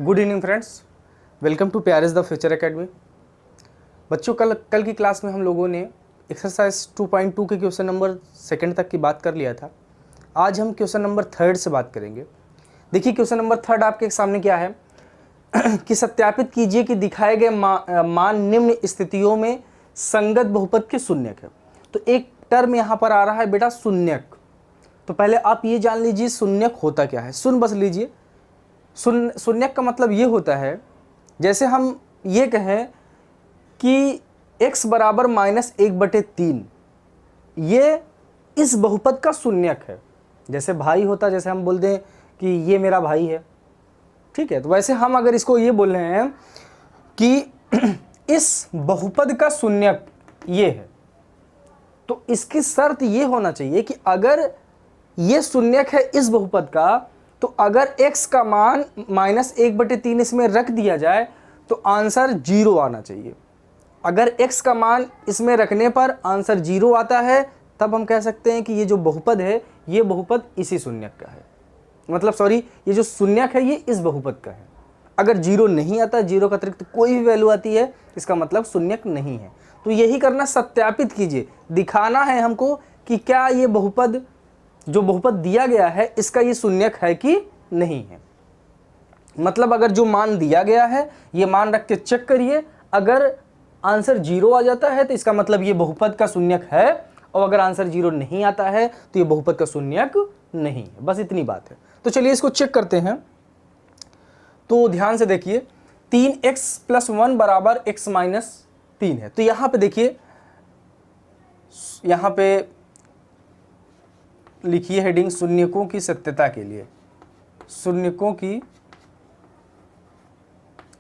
Good evening friends, welcome to प्यारेस the Future Academy. बच्चों कल की क्लास में हम लोगों ने एक्सरसाइज 2.2 के क्वेश्चन नंबर सेकंड तक की बात कर लिया था। आज हम क्वेश्चन नंबर थर्ड से बात करेंगे। देखिए क्वेश्चन नंबर थर्ड आपके सामने क्या है कि सत्यापित कीजिए कि दिखाए गए मान निम्न स्थितियों में संगत बहुपद के शून्यक है। तो एक टर्म यहाँ पर आ रहा है बेटा शून्यक। तो पहले आप ये जान लीजिए शून्यक होता क्या है। सुन बस लीजिए, शून्यक का मतलब ये होता है जैसे हम ये कहें कि x बराबर -1/3 ये इस बहुपद का शून्यक है। जैसे भाई होता, जैसे हम बोल दें कि ये मेरा भाई है, ठीक है। तो वैसे हम अगर इसको ये बोल रहे हैं कि इस बहुपद का शून्यक ये है, तो इसकी शर्त ये होना चाहिए कि अगर ये शून्यक है इस बहुपद का, तो अगर x का मान -1/3 इसमें रख दिया जाए तो आंसर 0 आना चाहिए। अगर x का मान इसमें रखने पर आंसर 0 आता है तब हम कह सकते हैं कि ये जो बहुपद है ये बहुपद इसी शून्यक का है। मतलब सॉरी, ये जो शून्यक है ये इस बहुपद का है। अगर 0 नहीं आता, 0 का अतिरिक्त कोई भी वैल्यू आती है, इसका मतलब शून्यक नहीं है। तो यही करना, सत्यापित कीजिए, दिखाना है हमको कि क्या ये बहुपद, जो बहुपद दिया गया है, इसका ये शून्यक है कि नहीं है। मतलब अगर जो मान दिया गया है ये मान रख के चेक करिए, अगर आंसर 0 आ जाता है तो इसका मतलब ये बहुपद का शून्यक है, और अगर आंसर 0 नहीं आता है तो ये बहुपद का शून्यक नहीं है। बस इतनी बात है। तो चलिए इसको चेक करते हैं। तो ध्यान से देखिए, 3x + 1 बराबर x - 3 है। तो यहां पे देखिए, यहां पे लिखिए हेडिंग शून्यकों की सत्यता के लिए। शून्यकों की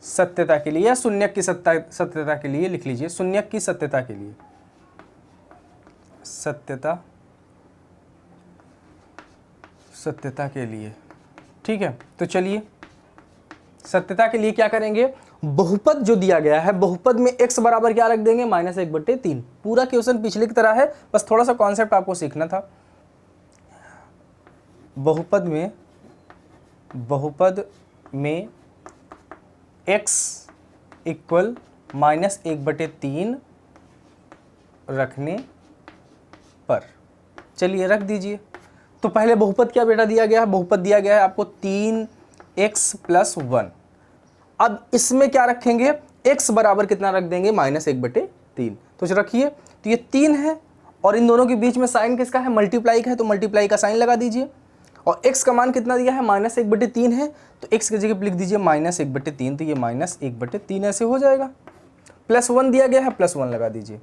सत्यता के लिए या शून्यक की सत्यता के लिए लिख लीजिए। शून्यक की सत्यता के लिए, सत्यता के लिए, ठीक है। तो चलिए सत्यता के लिए क्या करेंगे, बहुपद जो दिया गया है, बहुपद में x बराबर क्या रख देंगे, -1/3। पूरा क्वेश्चन पिछले की तरह है, बस थोड़ा सा कॉन्सेप्ट आपको सीखना था। बहुपद में x = -1/3 रखने पर, चलिए रख दीजिए। तो पहले बहुपद क्या बेटा दिया गया है, बहुपद दिया गया है आपको 3x + 1। अब इसमें क्या रखेंगे, x बराबर कितना रख देंगे, -1/3। तो रखिए, तो ये 3 है और इन दोनों के बीच में साइन किसका है, मल्टीप्लाई का है, तो मल्टीप्लाई का साइन लगा दीजिए। और x का मान कितना दिया है, -1/3 है, तो x की जगह लिख दीजिए -1/3। तो ये -1/3 ऐसे हो जाएगा। +1 दिया गया है, +1 लगा दीजिए।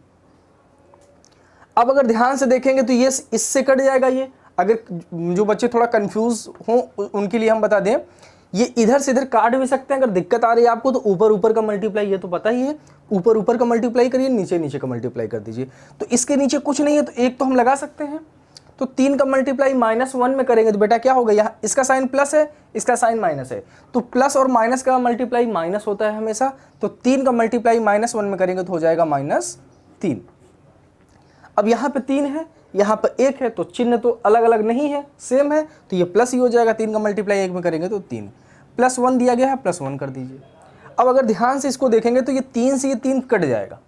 अब अगर ध्यान से देखेंगे तो ये इससे कट जाएगा। ये अगर जो बच्चे थोड़ा कंफ्यूज हो उनके लिए हम बता दें, ये इधर से इधर काट भी सकते हैं। अगर दिक्कत आ रही है आपको तो ऊपर ऊपर का मल्टीप्लाई, ये तो पता ही है, ऊपर ऊपर का मल्टीप्लाई करिए, नीचे नीचे का मल्टीप्लाई कर दीजिए। तो इसके नीचे कुछ नहीं है तो एक तो हम लगा सकते हैं। तो 3 का मल्टीप्लाई -1 में करेंगे तो बेटा क्या होगा, यहाँ इसका साइन प्लस है, इसका साइन माइनस है, तो प्लस और माइनस का मल्टीप्लाई माइनस होता है हमेशा। तो 3 का मल्टीप्लाई -1 में करेंगे तो हो जाएगा -3। अब यहाँ पे 3 है, यहाँ पे 1 है, तो चिन्ह तो अलग अलग नहीं है, सेम है, तो ये प्लस ही हो जाएगा। 3 का मल्टीप्लाई 1 में करेंगे तो 3, +1 दिया गया है, +1 कर दीजिए। अब अगर ध्यान से इसको देखेंगे तो ये 3 से ये 3 कट जाएगा।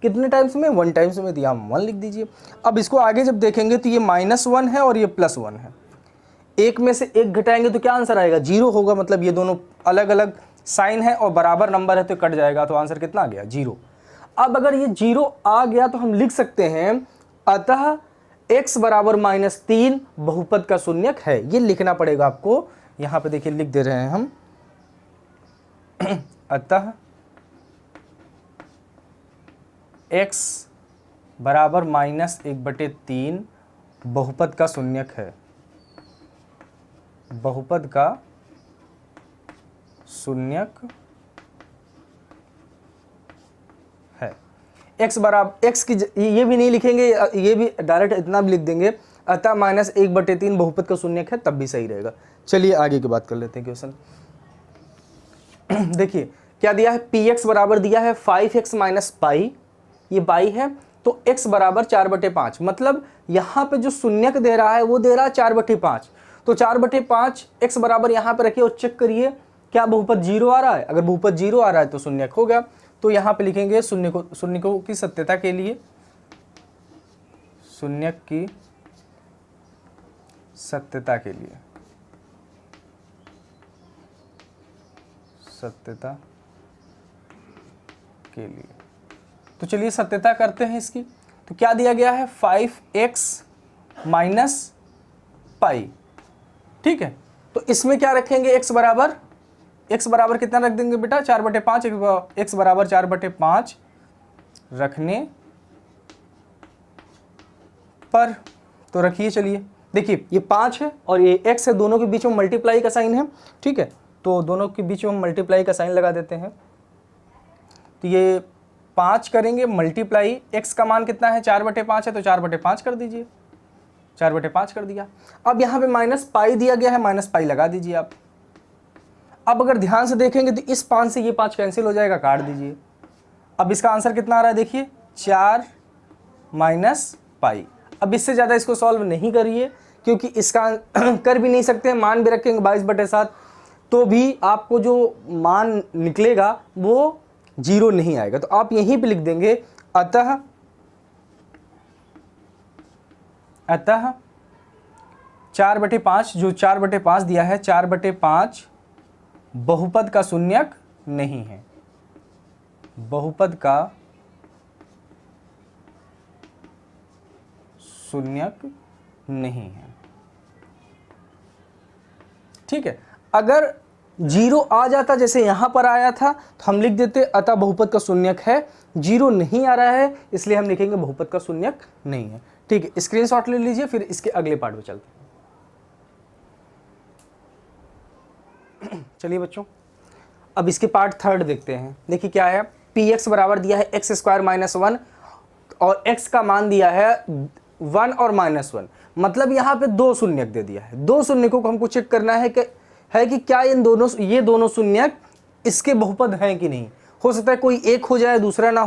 कितने टाइम्स में, 1 टाइम्स में, दिया 1 लिख दीजिए। अब इसको आगे जब देखेंगे तो ये -1 है और ये +1 है। एक में से एक घटाएंगे तो क्या आंसर आएगा, 0 होगा। मतलब ये दोनों अलग अलग साइन है और बराबर नंबर है तो कट जाएगा। तो आंसर कितना आ गया, 0। अब अगर ये 0 आ गया तो हम लिख सकते हैं अतः x बराबर -3 बहुपद का शून्यक है। ये लिखना पड़ेगा आपको। यहां पे देखिए लिख दे रहे हैं हम अतः x बराबर -1/3 बहुपद का शून्यक है। बहुपद का शून्यक है। x बराबर, x की ये भी नहीं लिखेंगे, ये भी डायरेक्ट इतना भी लिख देंगे, अतः -1/3 बहुपद का शून्यक है, तब भी सही रहेगा। चलिए आगे की बात कर लेते हैं क्वेश्चन। देखिए क्या दिया है, px बराबर दिया है 5x - पाई, ये पाई है, तो x बराबर 4/5। मतलब यहाँ पे जो शून्यक दे रहा है वो दे रहा है 4/5। तो 4/5 x बराबर यहाँ पे रखिए और चेक करिए क्या बहुपद 0 आ रहा है? अगर बहुपद 0 आ रहा है तो शून्यक हो गया। तो यहाँ पे लिखेंगे शून्यकों की सत्यता के लिए, शून्यक की सत्यता के लिए, सत्यता के लिए। तो चलिए सत्यता करते हैं इसकी। तो क्या दिया गया है? 5x minus pi. ठीक है, तो इसमें क्या रखेंगे? x बराबर कितना रख देंगे बेटा? 4/5। x बराबर 4/5 रखने पर, तो रखिए। चलिए देखिए, ये 5 है और ये x है, दोनों के बीच में मल्टीप्लाई का साइन है। ठीक है, तो दोनों के बीच में मल्टीप्लाई का साइन लगा देते हैं। तो ये 5 करेंगे मल्टीप्लाई, x का मान कितना है? 4/5 है, तो 4/5 कर दीजिए, 4/5 कर दिया। अब यहाँ पे माइनस पाई दिया गया है, माइनस पाई लगा दीजिए आप। अब अगर ध्यान से देखेंगे तो इस 5 से ये 5 कैंसिल हो जाएगा, काट दीजिए। अब इसका आंसर कितना आ रहा है? देखिए 4 माइनस पाई। अब इससे ज़्यादा इसको सॉल्व नहीं करिए, क्योंकि इसका कर भी नहीं सकते, मान भी रखेंगे 22/7 तो भी आपको जो मान निकलेगा वो 0 नहीं आएगा। तो आप यहीं पे लिख देंगे अतः 4/5, जो 4/5 दिया है, 4/5 बहुपद का शून्यक नहीं है, बहुपद का शून्यक नहीं है। ठीक है, अगर 0 आ जाता जैसे यहां पर आया था तो हम लिख देते अतः बहुपद का शून्यक है। 0 नहीं आ रहा है इसलिए हम लिखेंगे बहुपद का शून्यक नहीं है। ठीक है, स्क्रीनशॉट ले लीजिए, फिर इसके अगले पार्ट में चलते हैं। चलिए बच्चों, अब इसके पार्ट थर्ड देखते हैं। देखिए क्या है, px बराबर दिया है x² - 1 और x का मान दिया है 1 और -1, मतलब यहाँ पे 2 शून्यक दे दिया है। 2 शून्यकों को हमको चेक करना है कि क्या ये दोनों शून्यक इसके बहुपद हैं कि नहीं। हो सकता है कोई एक हो जाए दूसरा ना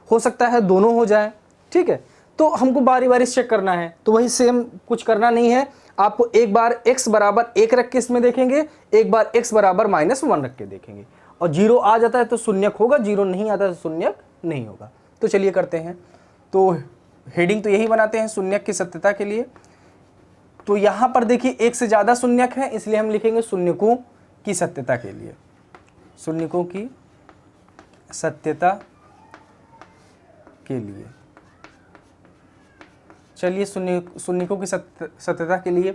हो सकता है दोनों हो जाए। ठीक है, तो हमको बारी बारी चेक करना है। तो वही सेम कुछ करना नहीं है, आपको एक बार x बराबर 1 रख के इसमें देखेंगे, एक बार x बराबर -1 रख के देखेंगे, और 0 आ जाता है तो शून्यक होगा, 0 नहीं आता तो शून्यक नहीं होगा। तो चलिए करते हैं। तो हेडिंग तो यही बनाते हैं शून्यक की सत्यता के लिए। तो यहाँ पर देखिए एक से ज़्यादा शून्यक है, इसलिए हम लिखेंगे शून्यकों की सत्यता के लिए, शून्यकों की सत्यता के लिए। चलिए शून्यकों की सत्यता के लिए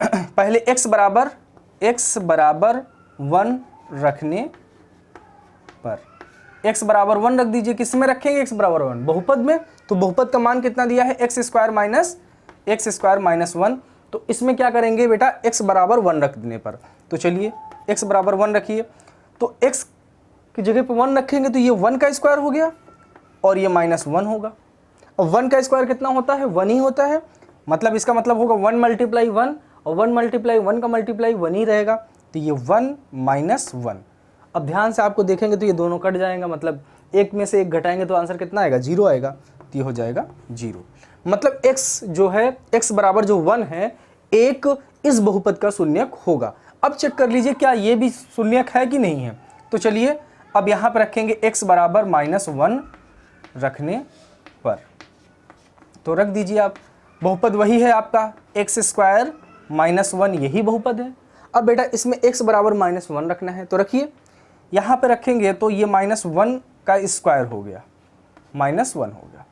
पहले x बराबर 1 रखने पर, x बराबर 1 रख दीजिए। किस में रखेंगे? x बराबर 1 बहुपद में। तो बहुपद का मान कितना दिया है? x² - 1। तो इसमें क्या करेंगे बेटा? x बराबर 1 रख देने पर। तो चलिए x बराबर 1 रखिए, तो x की जगह पे 1 रखेंगे तो ये 1 का स्क्वायर हो गया और ये -1 होगा। और 1 का स्क्वायर कितना होता है? 1 ही होता है, मतलब इसका मतलब होगा 1 × 1, और 1 × 1 का मल्टीप्लाई 1 ही रहेगा। तो ये 1 - 1। अब ध्यान से आपको देखेंगे तो ये दोनों कट जाएगा, मतलब एक में से एक घटाएंगे तो आंसर कितना आएगा? 0 आएगा। तो ये हो जाएगा 0। मतलब x जो है, x बराबर जो 1 है, एक इस बहुपद का शून्यक होगा। अब चेक कर लीजिए क्या ये भी शून्यक है कि नहीं है। तो चलिए अब यहाँ पर रखेंगे x बराबर -1 रखने पर, तो रख दीजिए आप। बहुपद वही है आपका x² - 1, यही बहुपद है। अब बेटा इसमें x बराबर -1 रखना है, तो रखिए। यहाँ पे रखेंगे तो ये -1 का स्क्वायर हो गया, -1 हो गया।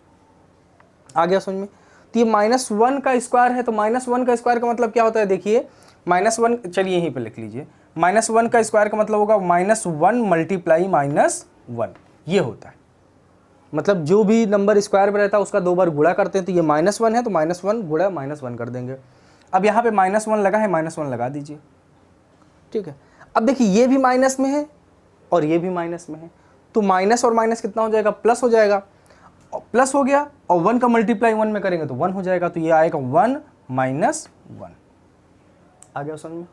आ गया समझ में? तो ये -1 का स्क्वायर है, तो -1 का स्क्वायर का मतलब क्या होता है? देखिए -1, चलिए यहीं पे लिख लीजिए। -1 का स्क्वायर का मतलब होगा -1 × -1, ये होता है। मतलब जो भी नंबर स्क्वायर में रहता है उसका 2 बार गुणा करते हैं। तो ये -1 है तो -1 गुणा -1 कर देंगे। अब यहाँ पे -1 लगा है, -1 लगा दीजिए। ठीक है, अब देखिए ये भी माइनस में है और ये भी माइनस में है, तो माइनस और माइनस कितना हो जाएगा? प्लस हो जाएगा। प्लस हो गया और 1 का मल्टीप्लाई 1 में करेंगे तो 1 हो जाएगा। तो ये आएगा 1 - 1। आ गया समझ में?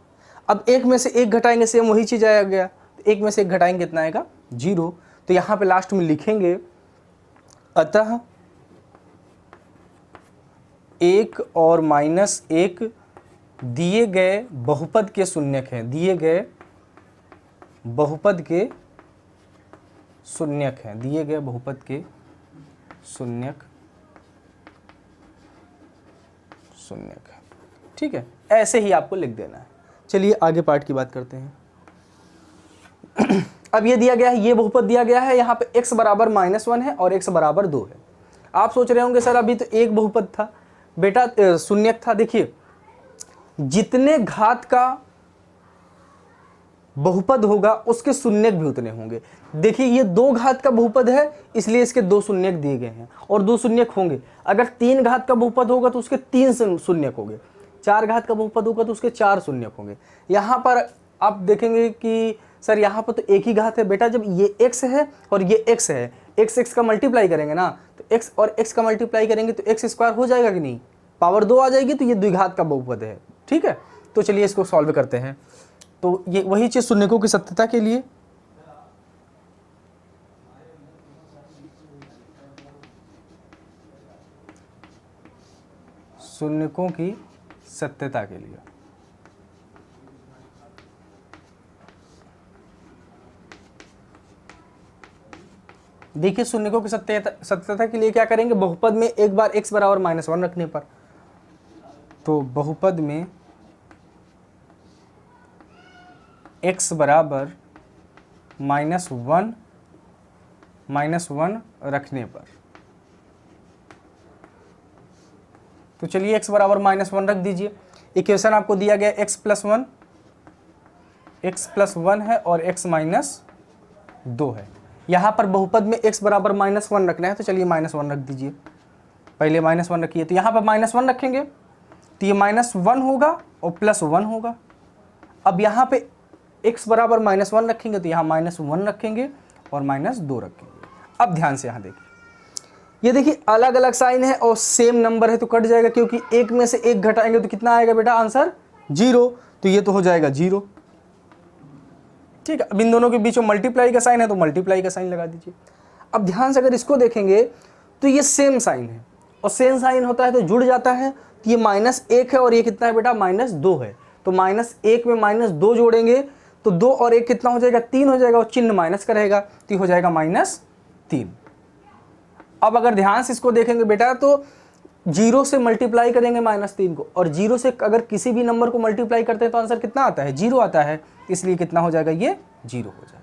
अब एक में से एक घटाएंगे, सेम वही चीज़ आ गया। एक में से एक घटाएंगे कितना आएगा? 0। तो यहाँ पे लास्ट में लिखेंगे अतः 1 और -1 दिए गए बहुपद के शून्यक हैं, दिए गए बहुपद के शून्यक हैं, दिए गए बहुपद के शून्यक है। ठीक है, ऐसे ही आपको लिख देना है। चलिए आगे पार्ट की बात करते हैं। अब ये दिया गया है, ये बहुपद दिया गया है, यहाँ पे x बराबर -1 है और x बराबर 2 है। आप सोच रहे होंगे सर अभी तो एक बहुपद था बेटा, शून्यक था। देखिए जितने घात का बहुपद होगा उसके शून्यक भी उतने होंगे। देखिए ये 2 घात का बहुपद है इसलिए इसके 2 शून्यक दिए गए हैं और 2 शून्यक होंगे। अगर 3 घात का बहुपद होगा तो उसके 3 शून्यक होंगे। 4 घात का बहुपद होगा तो उसके 4 शून्यक होंगे। यहाँ पर आप देखेंगे कि सर यहाँ पर तो एक ही घात है बेटा, जब ये x है और ये x है, x का मल्टीप्लाई करेंगे ना, तो x और x का मल्टीप्लाई करेंगे तो x स्क्वायर हो जाएगा कि नहीं, पावर 2 आ जाएगी, तो ये द्विघात का बहुपद है। ठीक है, तो चलिए इसको सॉल्व करते हैं। तो ये वही चीज शून्यकों की सत्यता के लिए, शून्यकों की सत्यता के लिए देखिए शून्यकों की सत्यता के लिए क्या करेंगे, बहुपद में एक बार x बराबर -1 रखने पर, तो बहुपद में x बराबर -1 रखने पर, तो चलिए x बराबर -1 रख दीजिए। इक्वेशन आपको दिया गया x प्लस 1 है और x -2 है। यहाँ पर बहुपद में x बराबर -1 रखना है, तो चलिए -1 रख दीजिए। पहले -1 रखिए, तो यहाँ पर -1 रखेंगे तो ये -1 होगा और +1 होगा। अब यहाँ पे x बराबर -1 रखेंगे तो यहाँ -1 रखेंगे और -2 रखेंगे। अब ध्यान से यहाँ देखिए, ये देखिए अलग अलग साइन है और सेम नंबर है तो कट जाएगा, क्योंकि एक में से एक घटाएंगे तो कितना आएगा बेटा आंसर 0, तो ये तो हो जाएगा 0। ठीक है, अब इन दोनों के बीच में मल्टीप्लाई का साइन है तो मल्टीप्लाई का साइन लगा दीजिए। अब ध्यान से अगर इसको देखेंगे तो ये सेम साइन है और सेम साइन होता है तो जुड़ जाता है, तो ये -1 है और ये कितना है बेटा -2 है, तो -1 में -2 जोड़ेंगे तो 2 और 1 कितना हो जाएगा 3 हो जाएगा और चिन्ह माइनस का रहेगा तो ये हो जाएगा -3। अब अगर ध्यान से इसको देखेंगे बेटा तो 0 से मल्टीप्लाई करेंगे -3 को, और 0 से अगर किसी भी नंबर को मल्टीप्लाई करते हैं तो आंसर कितना आता है 0 आता है, इसलिए कितना हो जाएगा ये 0 हो जाएगा।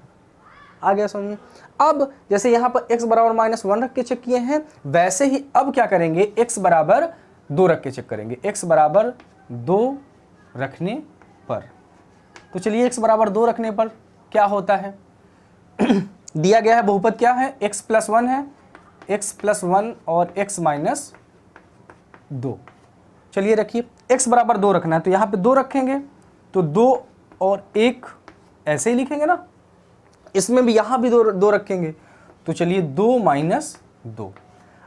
आ गया समझ में। अब जैसे यहाँ पर x बराबर -1 रख के चेक किए हैं, वैसे ही अब क्या करेंगे x बराबर 2 रख के चेक करेंगे। x बराबर 2 रखने पर, तो चलिए x बराबर 2 रखने पर क्या होता है दिया गया है बहुपद क्या है, x प्लस 1 है, x प्लस 1 और x माइनस 2। चलिए रखिए, x बराबर 2 रखना है तो यहाँ पे 2 रखेंगे, तो 2 और 1 ऐसे ही लिखेंगे ना, इसमें भी यहाँ भी 2 रखेंगे, तो चलिए 2 माइनस 2।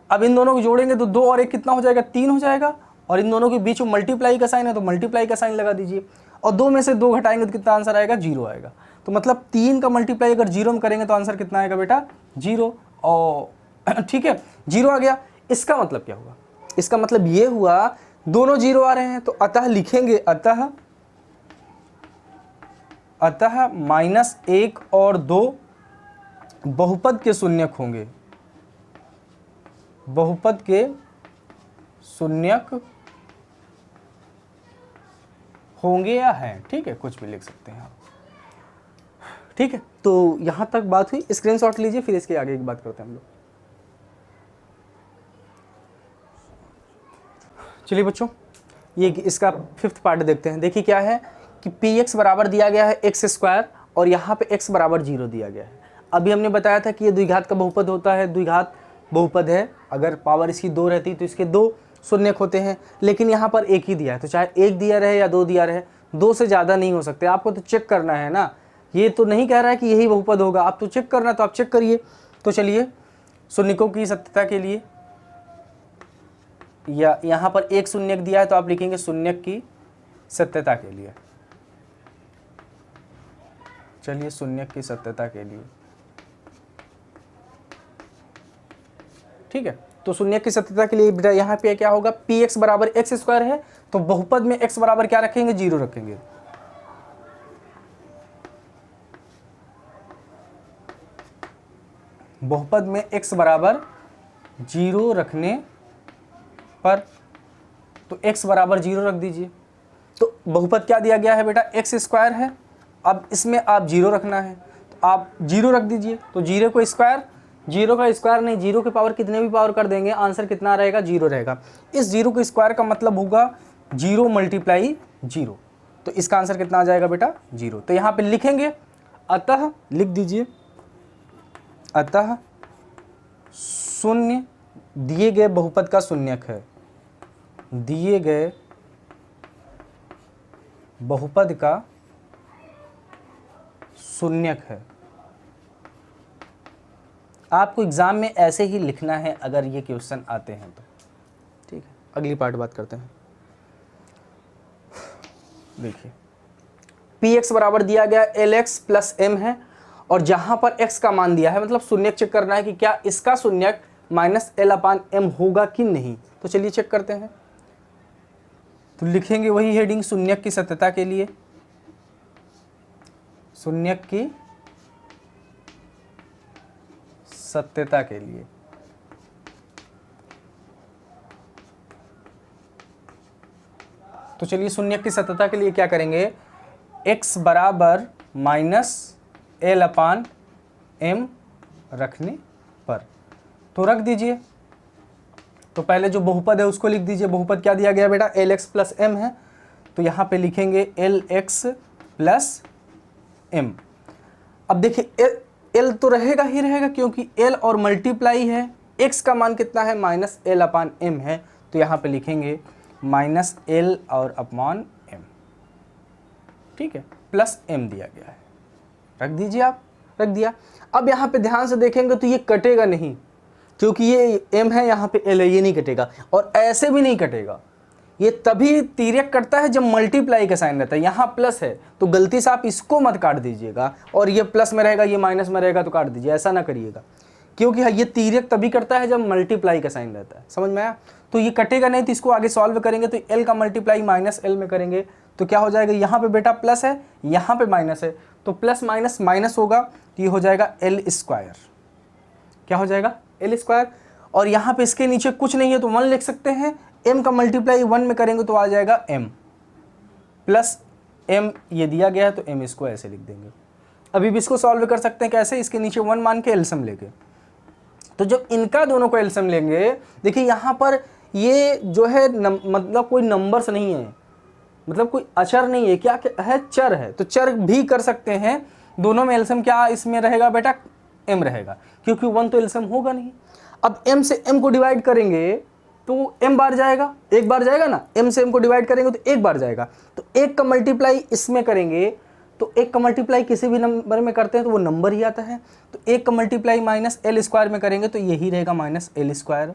अब इन दोनों को जोड़ेंगे तो 2 और 1 कितना हो जाएगा 3 हो जाएगा, और इन दोनों के बीच में मल्टीप्लाई का साइन है तो मल्टीप्लाई का साइन लगा दीजिए, और 2 में से 2 घटाएंगे तो कितना आंसर आएगा 0 आएगा। तो मतलब 3 का मल्टीप्लाई अगर 0 में करेंगे तो आंसर कितना आएगा बेटा 0, और ठीक है 0 आ गया। इसका मतलब क्या हुआ, इसका मतलब ये हुआ दोनों 0 आ रहे हैं, तो अतः लिखेंगे अतः -1 और 2 बहुपद के शून्यक होंगे, बहुपद के शून्यक होंगे या हैं। ठीक है, कुछ भी लिख सकते हैं आप। ठीक है, तो यहां तक बात हुई, स्क्रीनशॉट लीजिए, फिर इसके आगे की बात करते हैं हम लोग। चलिए बच्चों, ये इसका 5th पार्ट देखते हैं। देखिए क्या है कि px बराबर दिया गया है x² और यहाँ पे x बराबर 0 दिया गया है। अभी हमने बताया था कि ये द्विघात का बहुपद होता है, द्विघात बहुपद है, अगर पावर इसकी 2 रहती तो इसके 2 शून्यक होते हैं, लेकिन यहाँ पर 1 ही दिया है, तो चाहे 1 दिया रहे या 2 दिया रहे, 2 से ज़्यादा नहीं हो सकते। आपको तो चेक करना है ना, ये तो नहीं कह रहा है कि यही बहुपद होगा, आप तो चेक करना, तो आप चेक करिए। तो चलिए शून्यकों की सत्यता के लिए, या यहाँ पर 1 शून्यक दिया है तो आप लिखेंगे शून्यक की सत्यता के लिए। चलिए शून्यक की सत्यता के लिए, ठीक है, तो शून्यक की सत्यता के लिए बेटा यहाँ पे क्या होगा, px बराबर x² है, तो बहुपद में x बराबर क्या रखेंगे 0 रखेंगे। बहुपद में x बराबर 0 रखने पर, तो x बराबर 0 रख दीजिए। तो बहुपद क्या दिया गया है बेटा, एक्स स्क्वायर है। अब इसमें आप 0 रखना है, तो आप 0 रख दीजिए। तो 0 को स्क्वायर, 0 का स्क्वायर नहीं, 0 के पावर कितने भी पावर कर देंगे आंसर कितना रहेगा, 0 रहेगा। इस 0 के स्क्वायर का मतलब होगा 0 मल्टीप्लाई 0, तो इसका आंसर कितना आ जाएगा बेटा, 0। तो यहाँ पे लिखेंगे, अतः लिख दीजिए, अतः शून्य दिए गए बहुपद का शून्यक है, दिए गए बहुपद का शून्यक है। आपको एग्जाम में ऐसे ही लिखना है अगर ये क्वेश्चन आते हैं तो, ठीक है। अगली पार्ट बात करते हैं। देखिए पी एक्स बराबर दिया गया एल एक्स प्लस एम है, और जहां पर x का मान दिया है, मतलब शून्यक चेक करना है कि क्या इसका शून्यक माइनस एल अपान एम होगा कि नहीं। तो चलिए चेक करते हैं। तो लिखेंगे वही हेडिंग, शून्यक की सत्यता के लिए, शून्यक की सत्यता के लिए। तो चलिए शून्यक की सत्यता के लिए क्या करेंगे, x बराबर माइनस एल अपान एम रखने पर, तो रख दीजिए। तो पहले जो बहुपद है उसको लिख दीजिए। बहुपद क्या दिया गया बेटा, एल एक्स प्लस एम है, तो यहाँ पे लिखेंगे एल एक्स प्लस एम। अब देखिए एल तो रहेगा ही रहेगा, क्योंकि एल और मल्टीप्लाई है, एक्स का मान कितना है, माइनस एल अपान एम है, तो यहाँ पे लिखेंगे माइनस एल और अपॉन एम, ठीक है, प्लस एम दिया गया है, रख दीजिए। आप रख दिया। अब यहाँ पे ध्यान से देखेंगे तो ये कटेगा नहीं, क्योंकि ये m है, यहाँ पे l है, ये नहीं कटेगा, और ऐसे भी नहीं कटेगा। ये तभी तिर्यक कटता है जब मल्टीप्लाई का साइन रहता है। यहाँ प्लस है तो गलती से आप इसको मत काट दीजिएगा, और ये प्लस में रहेगा, ये माइनस में रहेगा तो काट दीजिए, ऐसा ना करिएगा, क्योंकि ये तिर्यक तभी करता है जब मल्टीप्लाई का साइन रहता है। समझ में आया? तो ये कटेगा नहीं, तो इसको आगे सॉल्व करेंगे तो l का मल्टीप्लाई माइनस l में करेंगे तो क्या हो जाएगा, यहाँ पे बेटा प्लस है, यहाँ पे माइनस है, तो प्लस माइनस माइनस होगा, तो ये हो जाएगा एल स्क्वायर। क्या हो जाएगा, एल स्क्वायर। और यहाँ पे इसके नीचे कुछ नहीं है तो 1 लिख सकते हैं, m का मल्टीप्लाई 1 में करेंगे तो आ जाएगा m प्लस m, ये दिया गया है तो m इसको ऐसे लिख देंगे। अभी भी इसको सॉल्व कर सकते हैं कैसे, इसके नीचे 1 मान के एलसीएम लेके। तो जब इनका दोनों को एलसीएम लेंगे, देखिए यहाँ पर ये जो है मतलब कोई नंबर्स नहीं है, मतलब कोई अचर नहीं है, क्या है, चर है, तो चर भी कर सकते हैं। दोनों में एलसीएम क्या इसमें रहेगा बेटा, m रहेगा, क्योंकि 1 तो एलसीएम होगा नहीं। अब m से m को डिवाइड करेंगे तो m बार जाएगा, एक बार जाएगा ना, m से m को डिवाइड करेंगे तो एक बार जाएगा, तो एक का मल्टीप्लाई इसमें करेंगे तो एक का मल्टीप्लाई किसी भी नंबर में करते हैं तो वो नंबर ही आता है, तो एक का मल्टीप्लाई माइनस एल स्क्वायर में करेंगे तो यही रहेगा माइनस एल स्क्वायर,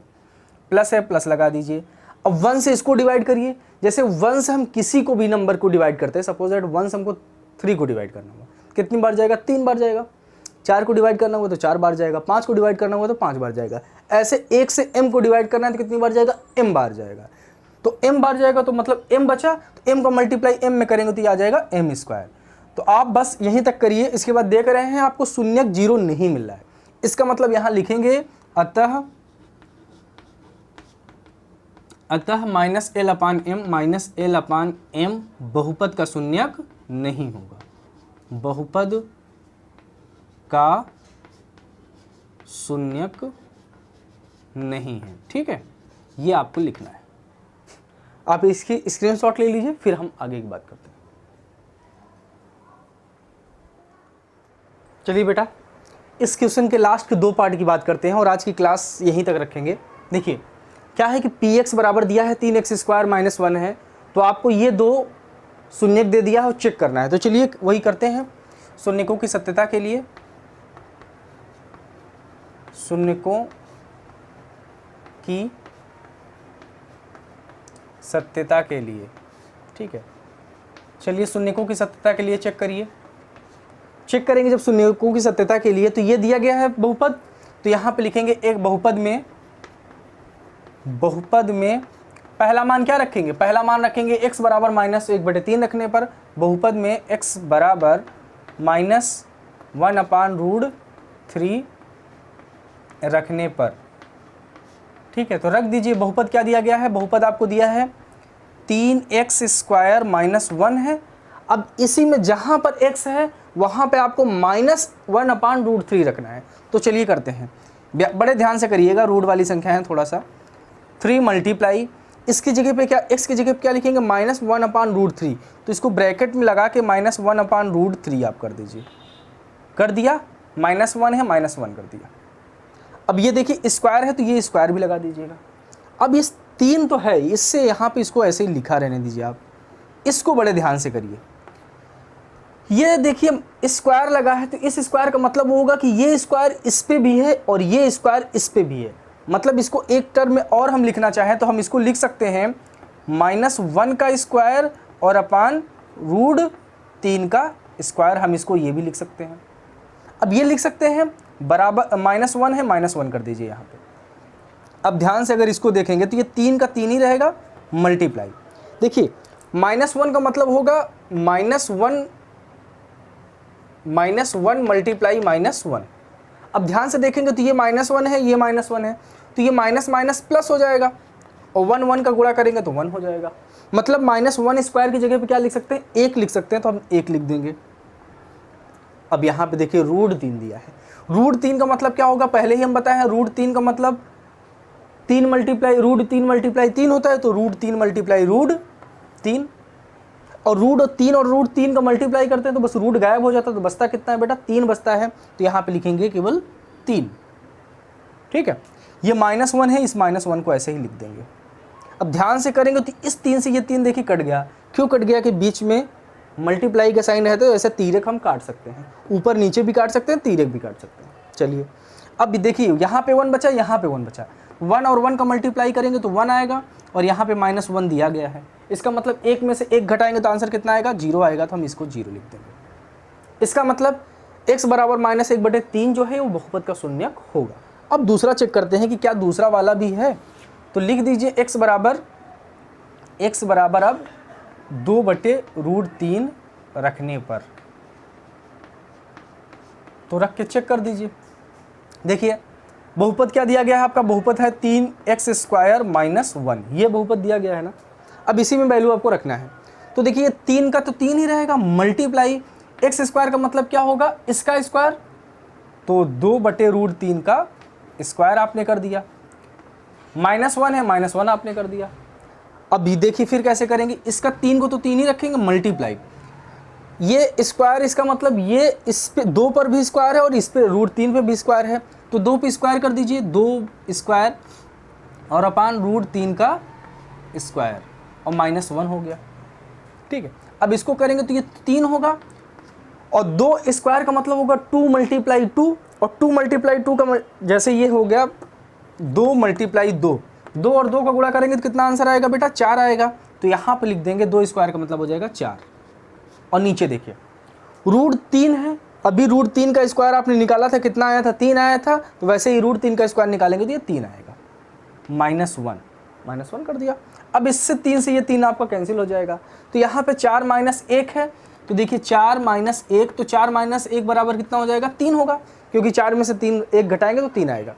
प्लस है प्लस लगा दीजिए। अब 1 से इसको डिवाइड करिए, जैसे 1 से हम किसी को भी नंबर को डिवाइड करते हैं, सपोज दैट 1 से हमको 3 को डिवाइड करना होगा, कितनी बार जाएगा, 3 बार जाएगा। 4 को डिवाइड करना होगा तो 4 बार जाएगा, 5 को डिवाइड करना होगा तो 5 बार जाएगा। ऐसे 1 से m को डिवाइड करना है तो कितनी बार जाएगा, m बार जाएगा। तो m बार जाएगा तो मतलब m बचा, तो m का मल्टीप्लाई m में करेंगे तो ये आ जाएगा m स्क्वायर। तो आप बस यहीं तक करिए, इसके बाद देख रहे हैं आपको शून्यक 0 नहीं मिल रहा है, इसका मतलब यहाँ लिखेंगे अतः माइनस एल अपान एम, माइनस एल अपान एम बहुपद का शून्यक नहीं होगा, बहुपद का शून्यक नहीं है, ठीक है, ये आपको लिखना है। आप इसकी स्क्रीनशॉट ले लीजिए, फिर हम आगे की बात करते हैं। चलिए बेटा, इस क्वेश्चन के लास्ट के 2 पार्ट की बात करते हैं और आज की क्लास यहीं तक रखेंगे। देखिए क्या है कि पी एक्स बराबर दिया है 3x स्क्वायर माइनस 1 है, तो आपको ये 2 शून्यक दे दिया है और चेक करना है। तो चलिए वही करते हैं। शून्यकों की सत्यता के लिए, शून्यकों की सत्यता के लिए, ठीक है। चलिए शून्यकों की सत्यता के लिए चेक करिए। चेक करेंगे जब शून्यकों की सत्यता के लिए, तो ये दिया गया है बहुपद, तो यहाँ पे लिखेंगे एक बहुपद में पहला मान क्या रखेंगे, पहला मान रखेंगे x बराबर माइनस 1/3 रखने पर बहुपद में x बराबर माइनस 1/√3 रखने पर, ठीक है। तो रख दीजिए, बहुपद क्या दिया गया है, बहुपद आपको दिया है 3x² माइनस 1 है। अब इसी में जहाँ पर x है वहाँ पे आपको -1/√3 रखना है। तो चलिए करते हैं, बड़े ध्यान से करिएगा, रूट वाली संख्या है थोड़ा सा। 3 मल्टीप्लाई इसकी जगह पे क्या, x की जगह पे क्या लिखेंगे, -1/√3। तो इसको ब्रैकेट में लगा के -1/√3 आप कर दीजिए। कर दिया, -1 है, -1 कर दिया। अब ये देखिए स्क्वायर है तो ये स्क्वायर भी लगा दीजिएगा। अब इस 3 तो है, इससे यहाँ पे इसको ऐसे ही लिखा रहने दीजिए आप। इसको बड़े ध्यान से करिए। ये देखिए स्क्वायर लगा है तो इस स्क्वायर का मतलब होगा कि ये स्क्वायर इस पे भी है और ये स्क्वायर इस पे भी है। मतलब इसको एक टर्म में और हम लिखना चाहें तो हम इसको लिख सकते हैं -1 का स्क्वायर और √3 का स्क्वायर। हम इसको ये भी लिख सकते हैं। अब ये लिख सकते हैं बराबर, -1 है, -1 कर दीजिए यहाँ पे। अब ध्यान से अगर इसको देखेंगे तो ये 3 का 3 ही रहेगा, मल्टीप्लाई। देखिए -1 का मतलब होगा -1 मल्टीप्लाई -1। अब ध्यान से देखेंगे तो ये -1 है, ये -1 है, तो ये माइनस माइनस प्लस हो जाएगा और 1 1 का गुणा करेंगे तो 1 हो जाएगा। मतलब -1 स्क्वायर की जगह पे क्या लिख सकते हैं, 1 लिख सकते हैं, तो हम 1 लिख देंगे। अब यहाँ पे देखिए √3 दिया है। √3 का मतलब क्या होगा, पहले ही हम बताए हैं, √3 का मतलब 3 मल्टीप्लाई √3 मल्टीप्लाई 3 होता है, तो √3 मल्टीप्लाई √3, और √3 और √3 का मल्टीप्लाई करते हैं तो बस रूट गायब हो जाता है, तो बचता कितना है बेटा, 3 बचता है। तो यहाँ पे लिखेंगे केवल 3, ठीक है। ये -1 है, इस -1 को ऐसे ही लिख देंगे। अब ध्यान से करेंगे तो इस 3 से ये 3 देखिए कट गया। क्यों कट गया, कि बीच में मल्टीप्लाई का साइन रहता है, तो ऐसे तिर्यक हम काट सकते हैं, ऊपर नीचे भी काट सकते हैं, तिर्यक भी काट सकते हैं। चलिए अब देखिए यहाँ पे 1 बचा, यहाँ पे 1 बचा, 1 और 1 का मल्टीप्लाई करेंगे तो 1 आएगा, और यहाँ पे -1 दिया गया है। इसका मतलब एक में से एक घटाएंगे तो आंसर कितना आएगा, 0 आएगा, तो हम इसको 0 लिख देंगे। इसका मतलब x बराबर -1/3 जो है वो बहुपद का शून्यक होगा। अब दूसरा चेक करते हैं कि क्या दूसरा वाला भी है। तो लिख दीजिए x बराबर अब 2/√3 रखने पर, तो रख के चेक कर दीजिए। देखिए बहुपद क्या दिया गया है आपका, बहुपद है 3x² माइनस 1, ये बहुपद दिया गया है ना। अब इसी में वैल्यू आपको रखना है। तो देखिए 3 का तो 3 ही रहेगा, मल्टीप्लाई x² का मतलब क्या होगा, इसका स्क्वायर, तो 2/√3 का स्क्वायर आपने कर दिया। -1 है, -1 आपने कर दिया। अब देखिए फिर कैसे करेंगे, इसका 3 को तो 3 ही रखेंगे, मल्टीप्लाई ये स्क्वायर, इसका मतलब ये इस पे 2 पर भी स्क्वायर है और इस पे √3 पे भी स्क्वायर है, तो 2 पे स्क्वायर कर दीजिए, 2 स्क्वायर और अपान √3 का स्क्वायर, और -1 हो गया, ठीक है। अब इसको करेंगे तो ये 3 होगा, और 2 स्क्वायर का मतलब होगा 2 मल्टीप्लाई 2, और 2 मल्टीप्लाई 2 का जैसे ये हो गया 2 मल्टीप्लाई 2, 2 और 2 का गुणा करेंगे तो कितना आंसर आएगा बेटा, 4 आएगा। तो यहाँ पे लिख देंगे 2 स्क्वायर का मतलब हो जाएगा 4, और नीचे देखिए √3 है, अभी √3 का स्क्वायर आपने निकाला था, कितना आया था, 3 आया था, तो वैसे ही √3 का स्क्वायर निकालेंगे तो ये 3 आएगा, -1 कर दिया। अब इससे 3 से ये 3 आपका कैंसिल हो जाएगा, तो यहाँ पे 4 - 1 है, तो देखिए 4 - 1, तो 4 - 1 बराबर कितना हो जाएगा, 3 होगा, क्योंकि 4 में से 3 1 घटाएंगे तो 3 आएगा।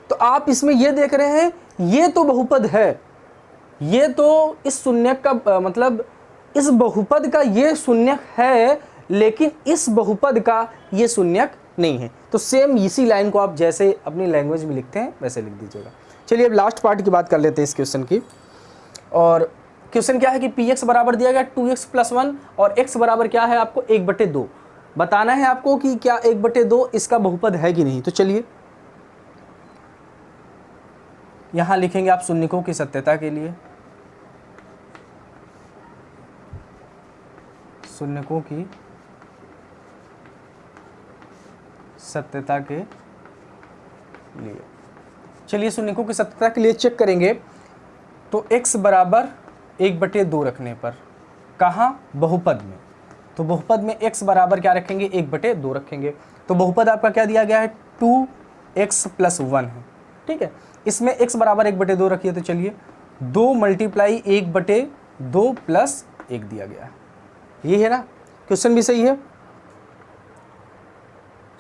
तो आप इसमें ये देख रहे हैं, ये तो बहुपद है, ये तो इस शून्यक का मतलब इस बहुपद का ये शून्यक है, लेकिन इस बहुपद का ये शून्यक नहीं है। तो सेम इसी लाइन को आप जैसे अपनी लैंग्वेज में लिखते हैं वैसे लिख दीजिएगा। चलिए अब लास्ट पार्ट की बात कर लेते हैं इस क्वेश्चन की। और क्वेश्चन क्या है कि px बराबर दिया गया 2x + 1, और x बराबर क्या है आपको 1/2 बताना है आपको कि क्या 1/2 इसका बहुपद है कि नहीं। तो चलिए यहाँ लिखेंगे आप शून्यकों की सत्यता के लिए, शून्यकों की सत्यता के लिए। चलिए शून्यकों की सत्यता के लिए चेक करेंगे। तो x बराबर 1/2 रखने पर, कहाँ, बहुपद में, तो बहुपद में x बराबर क्या रखेंगे, 1/2 रखेंगे। तो बहुपद आपका क्या दिया गया है, 2x + 1 है, ठीक है। इसमें x बराबर 1/2 रखिए, तो चलिए 2 मल्टीप्लाई 1/2 + 1 दिया गया है, ये है ना। क्वेश्चन भी सही है,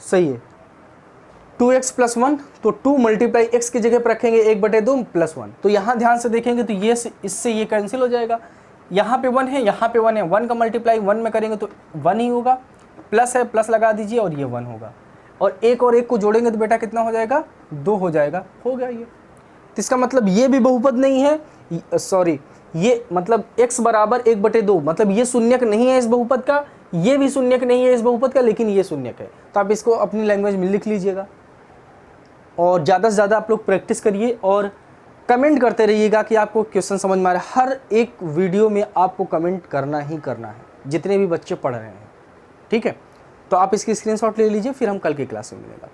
सही है। 2x प्लस 1, तो 2 मल्टीप्लाई एक्स की जगह पर रखेंगे 1/2 प्लस 1। तो यहाँ ध्यान से देखेंगे तो ये इससे ये कैंसिल हो जाएगा। यहाँ पे 1 है, यहाँ पे 1 है, 1 का मल्टीप्लाई 1 में करेंगे तो 1 ही होगा, प्लस है प्लस लगा दीजिए और ये 1 होगा, और एक को जोड़ेंगे तो बेटा कितना हो जाएगा, 2 हो जाएगा, हो गया ये। तो इसका मतलब ये भी बहुपद नहीं है, सॉरी ये मतलब x बराबर 1/2, मतलब ये शून्यक नहीं है इस बहुपद का, ये भी शून्यक नहीं है इस बहुपद का, लेकिन ये शून्यक है। तो आप इसको अपनी लैंग्वेज में लिख लीजिएगा और ज़्यादा से ज़्यादा आप लोग प्रैक्टिस करिए और कमेंट करते रहिएगा कि आपको क्वेश्चन समझ में आ रहा है। हर एक वीडियो में आपको कमेंट करना ही करना है, जितने भी बच्चे पढ़ रहे हैं, ठीक है। तो आप इसकी स्क्रीनशॉट ले लीजिए, फिर हम कल की क्लास में मिलेंगे।